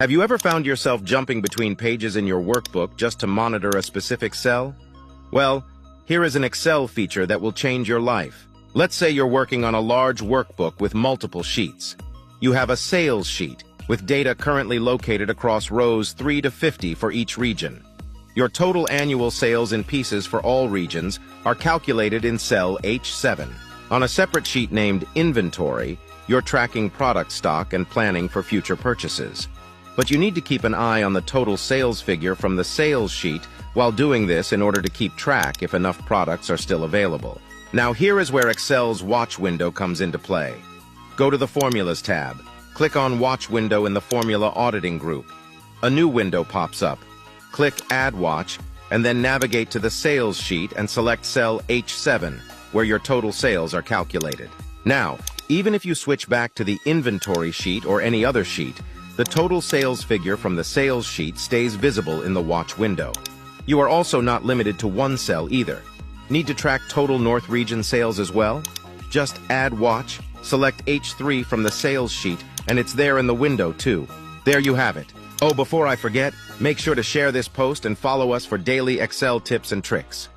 Have you ever found yourself jumping between pages in your workbook just to monitor a specific cell? Well, here is an Excel feature that will change your life. Let's say you're working on a large workbook with multiple sheets. You have a sales sheet with data currently located across rows 3 to 50 for each region. Your total annual sales in pieces for all regions are calculated in cell H7. On a separate sheet named Inventory, you're tracking product stock and planning for future purchases. But you need to keep an eye on the total sales figure from the sales sheet while doing this in order to keep track if enough products are still available. Now here is where Excel's Watch window comes into play. Go to the Formulas tab. Click on Watch window in the Formula Auditing group. A new window pops up. Click Add Watch, and then navigate to the Sales sheet and select cell H7, where your total sales are calculated. Now, even if you switch back to the Inventory sheet or any other sheet, the total sales figure from the Sales sheet stays visible in the Watch window. You are also not limited to one cell either. Need to track total North Region sales as well? Just add Watch, select H3 from the Sales sheet, and it's there in the window too. There you have it. Oh, before I forget, make sure to share this post and follow us for daily Excel tips and tricks.